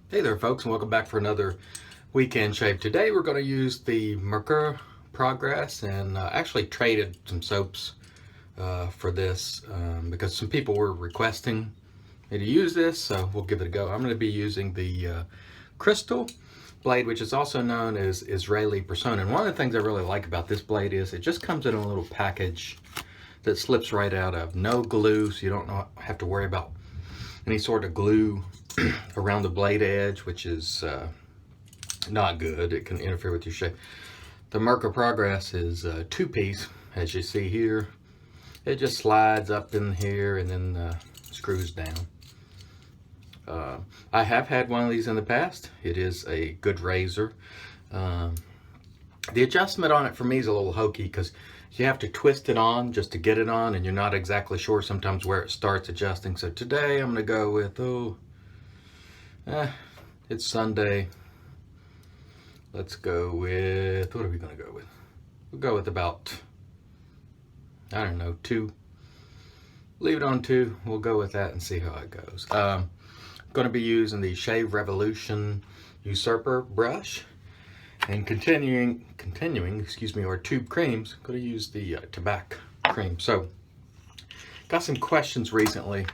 Hey there folks, and welcome back for another weekend shave. Today we're going to use the Merkur Progress, and actually traded some soaps for this because some people were requesting me to use this, so we'll give it a go. I'm going to be using the Crystal blade, which is also known as Israeli Persona. And one of the things I really like about this blade is it just comes in a little package that slips right out of. No glue, so you don't have to worry about any sort of glue around the blade edge, which is not good. It can interfere with your shave. The Merkur Progress is a two-piece, as you see here. It just slides up in here and then screws down. I have had one of these in the past. It is a good razor. The adjustment on it for me is a little hokey because you have to twist it on just to get it on, and you're not exactly sure sometimes where it starts adjusting. So today I'm going to go with, it's Sunday. Let's go with, what are we going to go with? We'll go with about, I don't know, 2. Leave it on 2. We'll go with that and see how it goes. I'm going to be using the Shave Revolution Usurper brush. And continuing, our tube creams, I'm going to use the tobacco cream. So, got some questions recently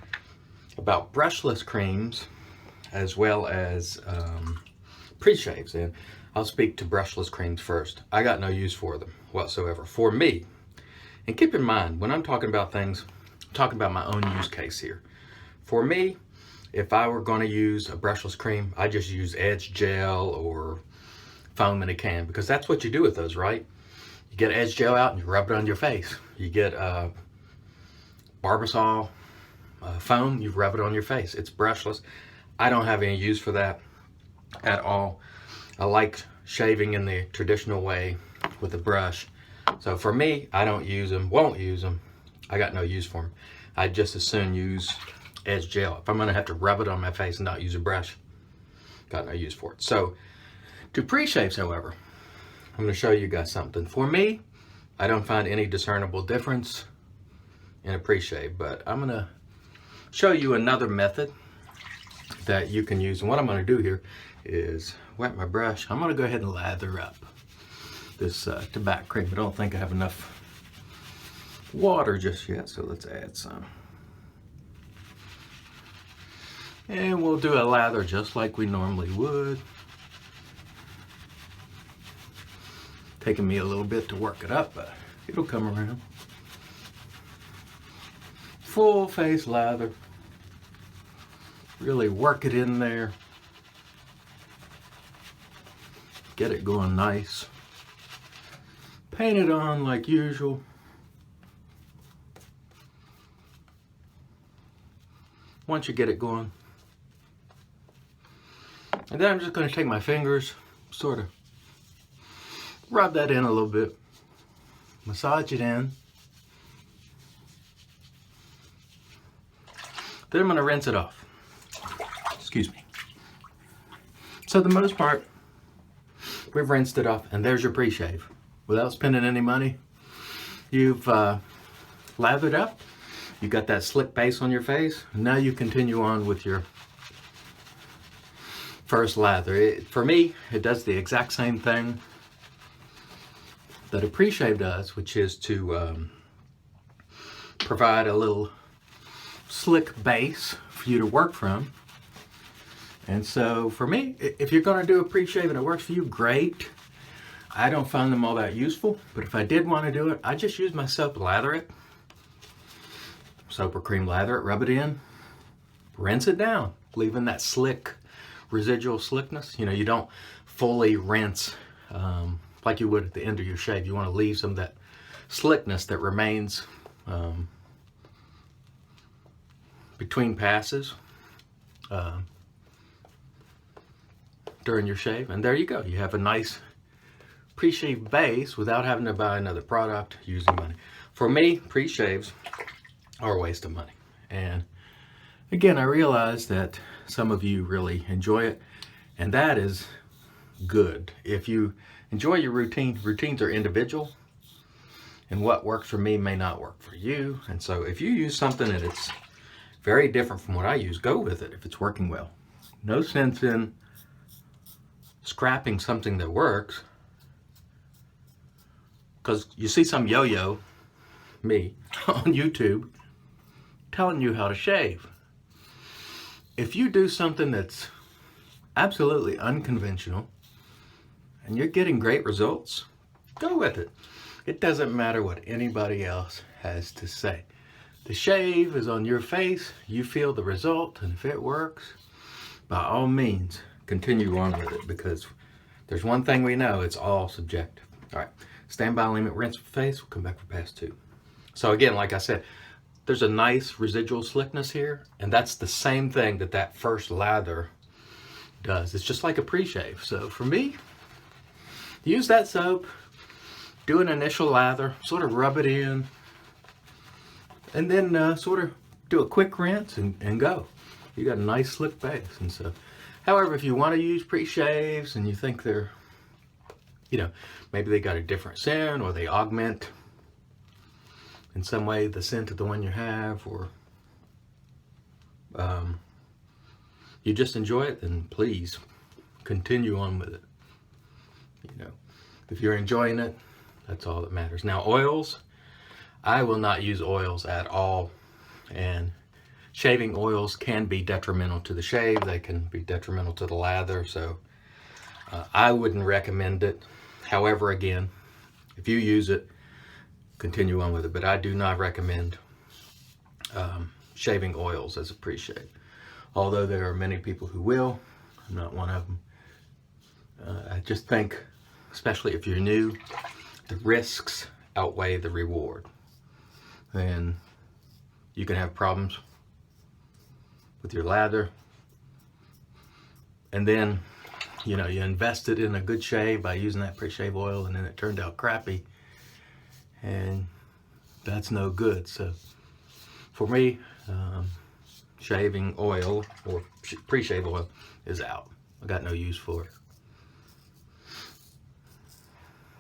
about brushless creams as well as pre-shaves, and I'll speak to brushless creams first. I got no use for them whatsoever. For me, and keep in mind, when I'm talking about things, I'm talking about my own use case here. For me, if I were going to use a brushless cream, I just use Edge Gel or foam in a can, because that's what you do with those, right? You get Edge Gel out and you rub it on your face. You get Barbasol foam, you rub it on your face. It's brushless. I don't have any use for that at all. I like shaving in the traditional way with a brush. So for me, I don't use them, won't use them. I got no use for them. I'd just as soon use Edge Gel. If I'm gonna have to rub it on my face and not use a brush, got no use for it. So to pre-shaves, however, I'm gonna show you guys something. For me, I don't find any discernible difference in a pre-shave, but I'm gonna show you another method that you can use. And what I'm going to do here is wet my brush. I'm going to go ahead and lather up this tobacco cream. I don't think I have enough water just yet, so let's add some. And we'll do a lather just like we normally would. Taking me a little bit to work it up, but it'll come around. Full face lather. Really work it in there. Get it going nice. Paint it on like usual. Once you get it going. And then I'm just going to take my fingers, sort of rub that in a little bit. Massage it in. Then I'm going to rinse it off. Excuse me. So the most part, we've rinsed it off, and there's your pre-shave. Without spending any money, you've lathered up, you got that slick base on your face, and now you continue on with your first lather. For me, it does the exact same thing that a pre-shave does, which is to provide a little slick base for you to work from. And so for me, if you're going to do a pre-shave and it works for you, great. I don't find them all that useful, but if I did want to do it, I just use my soap, lather it. Soap or cream, lather it, rub it in, rinse it down, leaving that slick, residual slickness. You know, you don't fully rinse like you would at the end of your shave. You want to leave some of that slickness that remains between passes. During your shave, and there you go. You have a nice pre-shave base without having to buy another product, using money. For me, pre-shaves are a waste of money. And again, I realize that some of you really enjoy it, and that is good. If you enjoy your routine, routines are individual, and what works for me may not work for you. And so if you use something that it's very different from what I use, go with it if it's working well. No sense in scrapping something that works, because you see some yo-yo, me, on YouTube, telling you how to shave. If you do something that's absolutely unconventional and you're getting great results, go with it. It doesn't matter what anybody else has to say. The shave is on your face, you feel the result, and if it works, by all means, continue on with it, because there's one thing we know, it's all subjective. All right, stand by, limit, rinse face. We'll come back for pass 2. So again, like I said, there's a nice residual slickness here, and that's the same thing that first lather does. It's just like a pre-shave. So for me, use that soap, do an initial lather, sort of rub it in, and then sort of do a quick rinse and go. You got a nice slick base. And so, however, if you want to use pre-shaves and you think they're, maybe they got a different scent, or they augment in some way the scent of the one you have, or you just enjoy it, then please continue on with it. If you're enjoying it, that's all that matters. Now, oils, I will not use oils at all, and shaving oils can be detrimental to the shave. They can be detrimental to the lather, so I wouldn't recommend it. However, again, if you use it, continue on with it, but I do not recommend shaving oils as a pre-shave. Although there are many people who will, I'm not one of them. I just think, especially if you're new, the risks outweigh the reward. And you can have problems with your lather. And then, you invested in a good shave by using that pre-shave oil, and then it turned out crappy. And that's no good. So for me, shaving oil or pre-shave oil is out. I got no use for it.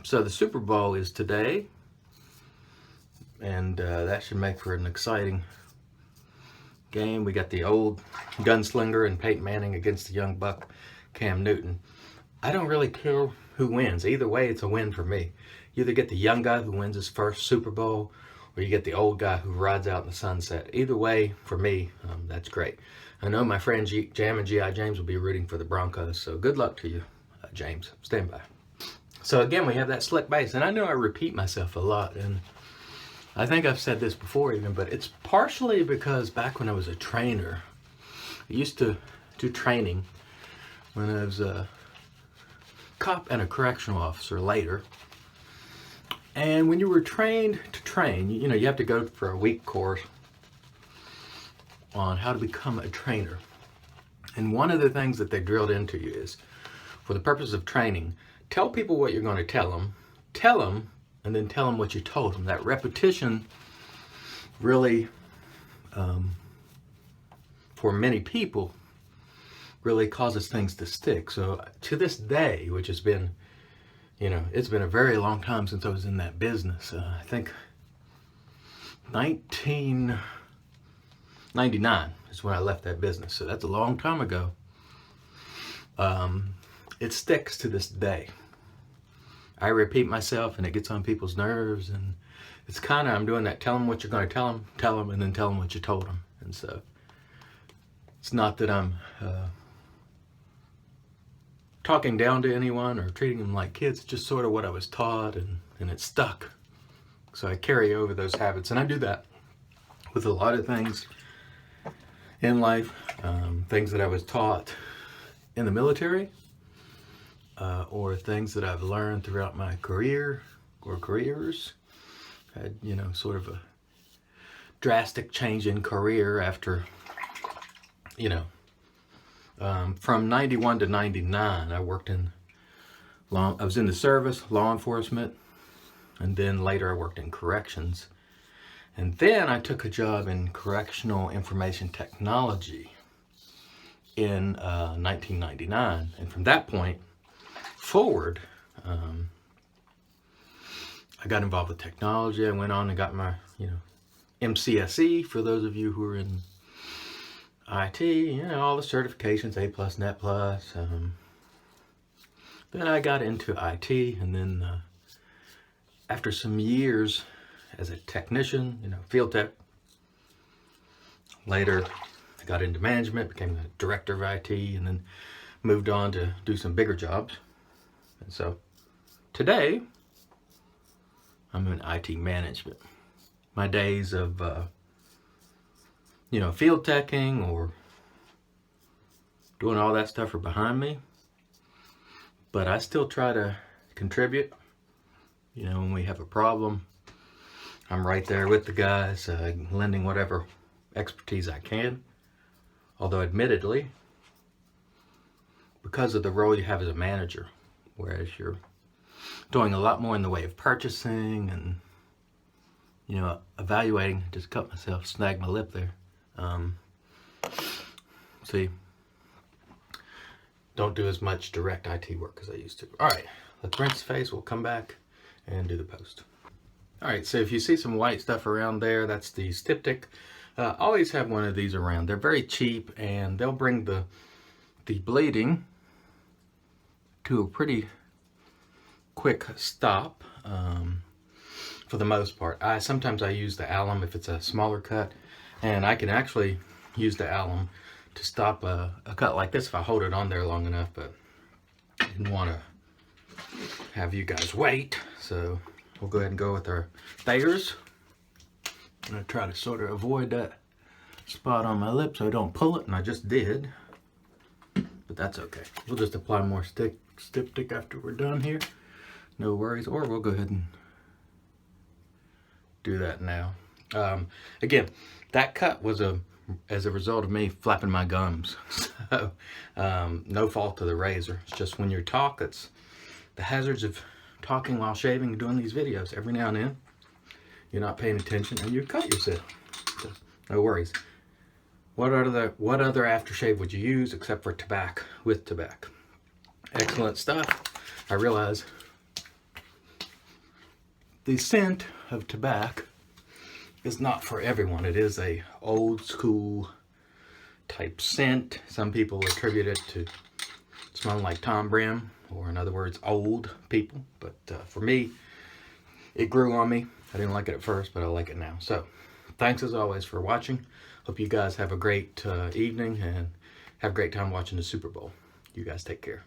So the Super Bowl is today, and that should make for an exciting game. We got the old gunslinger and Peyton Manning against the young buck Cam Newton. I don't really care who wins. Either way, it's a win for me. You either get the young guy who wins his first Super Bowl, or you get the old guy who rides out in the sunset. Either way, for me, that's great. I know my friend Jam and G.I. James will be rooting for the Broncos, so good luck to you, James. Stand by. So again, we have that slick base, and I know I repeat myself a lot, and I think I've said this before even, but it's partially because back when I was a trainer, I used to do training when I was a cop and a correctional officer later. And when you were trained to train, you have to go for a week course on how to become a trainer. And one of the things that they drilled into you is, for the purpose of training, tell people what you're going to tell them, and then tell them what you told them. That repetition really, for many people, really causes things to stick. So to this day, which has been, it's been a very long time since I was in that business. I think 1999 is when I left that business. So that's a long time ago. It sticks to this day. I repeat myself, and it gets on people's nerves, and it's kind of, I'm doing that, tell them what you're going to tell them, and then tell them what you told them. And so it's not that I'm talking down to anyone or treating them like kids. It's just sort of what I was taught, and it stuck. So I carry over those habits, and I do that with a lot of things in life, things that I was taught in the military, or things that I've learned throughout my career or careers. Had, sort of a drastic change in career after, from 91 to 99, I worked I was in the service, law enforcement, and then later I worked in corrections. And then I took a job in correctional information technology in 1999. And from that point forward, I got involved with technology. I went on and got my, MCSE, for those of you who are in IT, all the certifications, A+, Net+, Then I got into IT, and then after some years as a technician, field tech, later I got into management, became the director of IT, and then moved on to do some bigger jobs. And so today I'm in IT management. My days of field teching or doing all that stuff are behind me, but I still try to contribute. When we have a problem, I'm right there with the guys, lending whatever expertise I can. Although admittedly, because of the role you have as a manager, whereas you're doing a lot more in the way of purchasing and evaluating. Just cut myself, snagged my lip there. See, don't do as much direct IT work as I used to. All right, let's rinse the face. We'll come back and do the post. All right, so if you see some white stuff around there, that's the styptic. Always have one of these around. They're very cheap, and they'll bring the bleeding to a pretty quick stop. For the most part, sometimes I use the alum if it's a smaller cut, and I can actually use the alum to stop a cut like this if I hold it on there long enough. But I didn't want to have you guys wait, so we'll go ahead and go with our Thayers. I'm gonna try to sort of avoid that spot on my lip so I don't pull it, and I just did, but that's okay. We'll just apply more styptic after we're done here. No worries, or we'll go ahead and do that now. Again, that cut was as a result of me flapping my gums. So no fault of the razor. It's just when you talk, it's the hazards of talking while shaving and doing these videos. Every now and then you're not paying attention and you cut yourself. So, no worries. What other aftershave would you use except for tobacco with tobacco? Excellent stuff. I realize the scent of tobacco is not for everyone. It is a old school type scent. Some people attribute it to smelling like Tom Brim, or in other words, old people. But for me, it grew on me. I didn't like it at first, but I like it now. So thanks as always for watching. Hope you guys have a great evening and have a great time watching the Super Bowl. You guys take care.